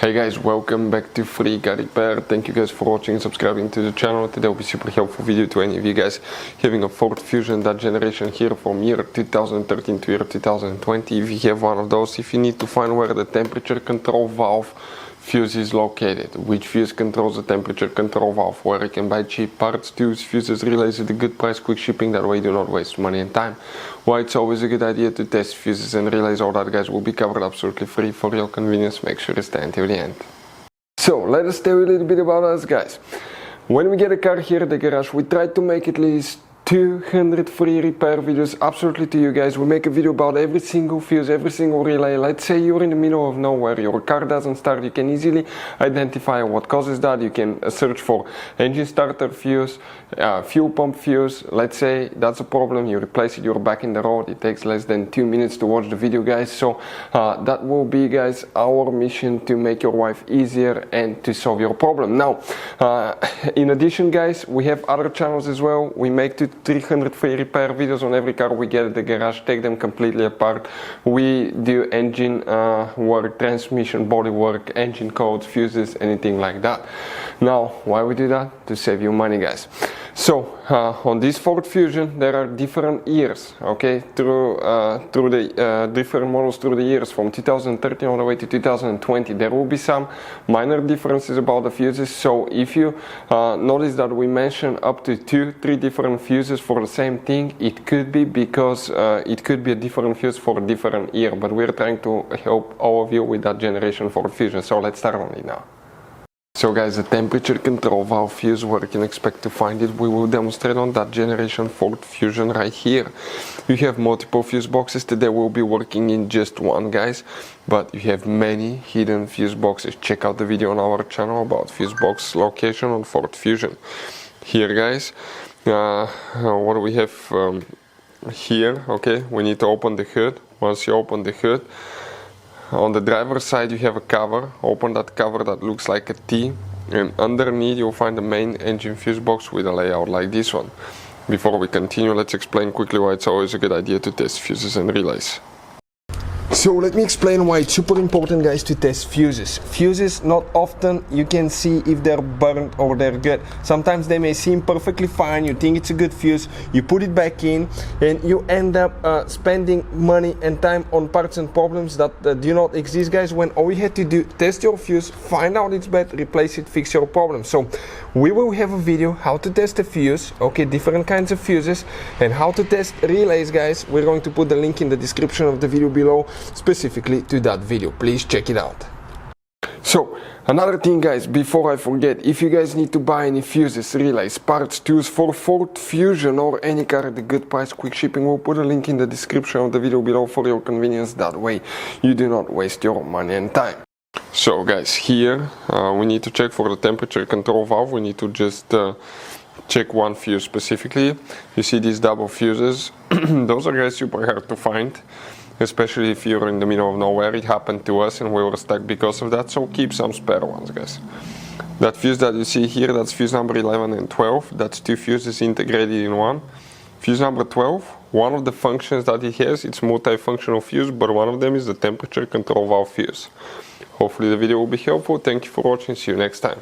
Hey guys, welcome back to Free Car Repair. Thank you guys for watching and subscribing to the channel. Today will be super helpful video to any of you guys having a Ford Fusion, that generation here from year 2013 to year 2020. If you have one of those, if you need to find where the temperature control valve fuse is located, which fuse controls the temperature control valve, where you can buy cheap parts, tools, fuses, relays at a good price, quick shipping, that way you do not waste money and time. Why it's always a good idea to test fuses and relays, all that guys will be covered absolutely free for your convenience. Make sure to stay until the end. So let us tell you a little bit about us guys. When we get a car here at the garage, we try to make at least 200 free repair videos absolutely to you guys. We make a video about every single fuse, every single relay. Let's say you're in the middle of nowhere, your car doesn't start, you can easily identify what causes that. You can search for engine starter fuse, fuel pump fuse. Let's say that's a problem, you replace it, you're back in the road. It takes less than 2 minutes to watch the video guys. So that will be guys our mission, to make your life easier and to solve your problem. Now in addition guys, we have other channels as well. We make 300 free repair videos on every car we get at the garage, take them completely apart. We do engine work, transmission, body work, engine codes, fuses, anything like that. Now why we do that? To save you money guys. So on this Ford Fusion there are different years, okay, through the different models through the years from 2013 all the way to 2020. There will be some minor differences about the fuses. So if you notice that we mention up to 2-3 different fuses for the same thing, it could be because it could be a different fuse for a different year, but we're trying to help all of you with that generation Ford Fusion. So let's start on it now. So guys, the temperature control valve fuse, where you can expect to find it, we will demonstrate on that generation Ford Fusion right here. You have multiple fuse boxes. Today we'll be working in just one guys, but you have many hidden fuse boxes. Check out the video on our channel about fuse box location on Ford Fusion. Here guys, what do we have here? Okay, we need to open the hood. Once you open the hood, on the driver's side you have a cover. Open that cover, that looks like a T, and underneath you'll find the main engine fuse box with a layout like this one. Before we continue, let's explain quickly why it's always a good idea to test fuses and relays. So let me explain why it's super important guys to test fuses. Fuses, not often you can see if they're burnt or they're good. Sometimes they may seem perfectly fine, you think it's a good fuse, you put it back in and you end up spending money and time on parts and problems that do not exist guys, when all you had to do, test your fuse, find out it's bad, replace it, fix your problem. So we will have a video how to test a fuse, okay, different kinds of fuses, and how to test relays guys. We're going to put the link in the description of the video below specifically to that video. Please check it out. So another thing guys, before I forget, if you guys need to buy any fuses, relays, parts, tools for Ford Fusion or any car at a good price, quick shipping, we'll put a link in the description of the video below for your convenience. That way you do not waste your money and time. So guys, here we need to check for the temperature control valve. We need to just check one fuse specifically. You see these double fuses, those are guys super hard to find, especially if you're in the middle of nowhere. It happened to us and we were stuck because of that, so keep some spare ones guys. That fuse that you see here, that's fuse number 11 and 12, that's two fuses integrated in one. Fuse number 12, one of the functions that it has, it's multifunctional fuse, but one of them is the temperature control valve fuse. Hopefully the video will be helpful. Thank you for watching, see you next time.